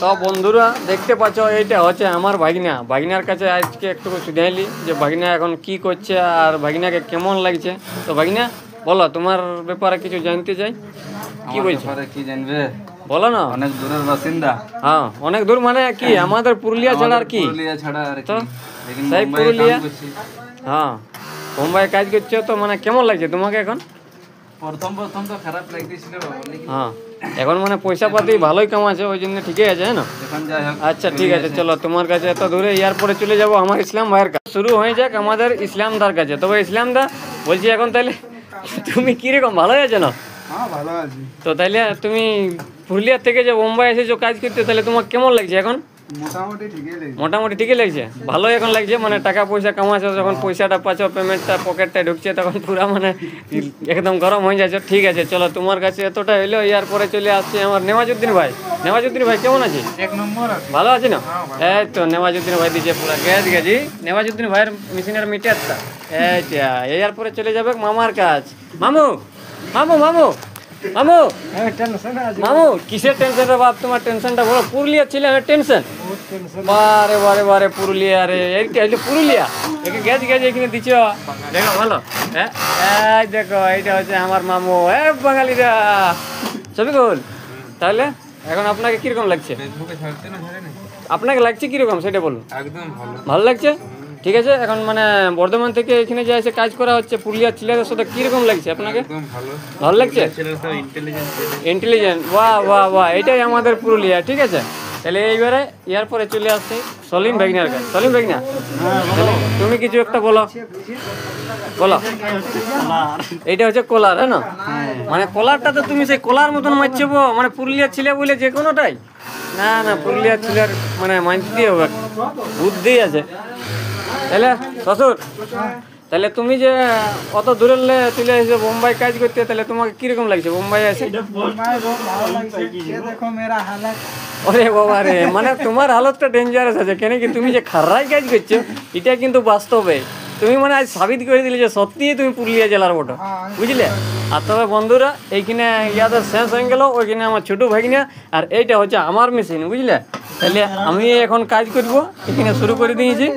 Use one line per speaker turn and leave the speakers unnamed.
তো বন্ধুরা দেখতে পাচ্ছ এইটা হচ্ছে আমার ভাগিনা। ভাগিনার কাছে আজকে একটু শুধাইলি যে ভাগিনা এখন কি করছে আর ভাগিনাকে কেমন লাগছে। তো ভাগিনা বলো, তোমার ব্যাপারে কিছু জানতে চাই। কি বলছো?
কি জানবে
বলো না।
অনেক দূরের বাসিন্দা।
হ্যাঁ, অনেক দূর মানে কি আমাদের পুরুলিয়া ছাড়া আর কি।
পুরুলিয়া ছাড়া আর
তো
কি
সেই পুরুলিয়া। হ্যাঁ, মুম্বাই কাজ করছো তো মানে কেমন লাগছে তোমাকে এখন?
প্রথম প্রথম তো খারাপ লাগতেছিল।
হ্যাঁ, এখন মানে পয়সা পাতি ভালোই কামাচ্ছে, ওই জন্য ঠিকই আছে না।
এখন যাই হোক,
আচ্ছা ঠিক আছে, চলো তোমার কাছে এত দূরে এয়ারপোর্টে চলে যাবো আমার ইসলাম ভাইয়ের কাছে। শুরু হয়ে যাক আমাদের ইসলাম দার কাছে। তবে ইসলাম দা বলছি এখন তাহলে তুমি কিরকম, ভালো আছো না?
হ্যাঁ ভালো আছি।
তো তাইলে তুমি পুরুলিয়া থেকে যে মুম্বাই এসেছো কাজ করতে, তাহলে তোমার কেমন লাগছে এখন?
মোটামুটি ঠিকই লাগছে।
মোটামুটি ঠিকই লাগছে, ভালোই এখন লাগছে। মানে টাকা পয়সা কামাচ্ছ, যখন পয়সাটা পাচ্ছ, পেমেন্টটা পকেটটা ঢুকছে, তখন পুরো মানে একদম গরম হয়ে যাচ্ছে। ঠিক আছে, চলো তোমার কাছে এতটা এলো, এরপরে চলে আসছে আমার নেওয়াজুদ্দিন ভাই। নেওয়াজুদ্দিন ভাই কেমন আছে?
এক নম্বর আছে।
ভালো আছে না? এই তো নেওয়াজুদ্দিন ভাই দিচ্ছে পুরো গ্যাস গেছি। নেওয়াজুদ্দিন ভাইয়ের মেশিনের মিটারটা এইটা। এরপরে চলে যাবে মামার কাজ। মামু মামু মামু মামু মামু, কিসের টেনশন রে বাপ? তোমার টেনশনটা বলো। পুরুলিয়া ছিল টেনশন। বারে বারে বারে পুরুলিয়া রে, এইটা হচ্ছে পুরুলিয়া। একে গ্যাস গ্যাস এখানে দিচ্ছ, দেখো ভালো। হ্যাঁ, এই দেখো এইটা হচ্ছে আমার মামু। বাঙালিরা ছবিকুল। তাহলে এখন আপনাকে কিরকম লাগছে? আপনাকে লাগছে কিরকম সেটা বলুন।
একদম ভালো।
ভালো লাগছে? ঠিক আছে। এখন মানে বর্ধমান থেকে এখানে যে এসে কাজ করা হচ্ছে পুরুলিয়ার ছেলেদের সাথে কিরকম লাগছে আপনাকে?
একদম ভালো।
ভালো লাগছে? ইন্টেলিজেন্ট, বাহ বাহ বাহ, এটাই আমাদের পুরুলিয়া। ঠিক আছে, তাহলে এইবারে এরপরে চলে আসছে সলিম ভাগিনার কাছে। সলিম ভাগিনা, তুমি কিছু একটা বলো। বলো। এইটা হচ্ছে কলার, হ্যাঁ না? মানে কলারটা তো তুমি সেই কলার মতন মারছো, মানে পুরুলিয়ার ছেলে বলে যে কোনোটাই না। না, পুরুলিয়ার ছেলের মানে মানতেই হবে, বুদ্ধি আছে। তাহলে শ্বশুর, তাহলে তুমি যে অত দূরের চলে এসে বোম্বাই কাজ করতে, তাহলে তোমাকে কিরকম লাগছে বোম্বাই এসে? ওরে বাবা রে, মানে তোমার হালতটা ডেঞ্জারাস আছে। কেন কি তুমি যে খারাই কাজ করছো, এটা কিন্তু বাস্তবে তুমি মানে আজ সাবিত করে দিলে যে সত্যিই তুমি পুরুলিয়া জেলার বটো, বুঝলে? আর তবে বন্ধুরা, এইখানে ইয়াদের শেষ হয়ে গেল। ওইখানে আমার ছোটো ভাগিনা, আর এইটা হচ্ছে আমার মেশিন, বুঝলে? তাহলে আমি এখন কাজ করবো, এখানে শুরু করে দিয়েছি।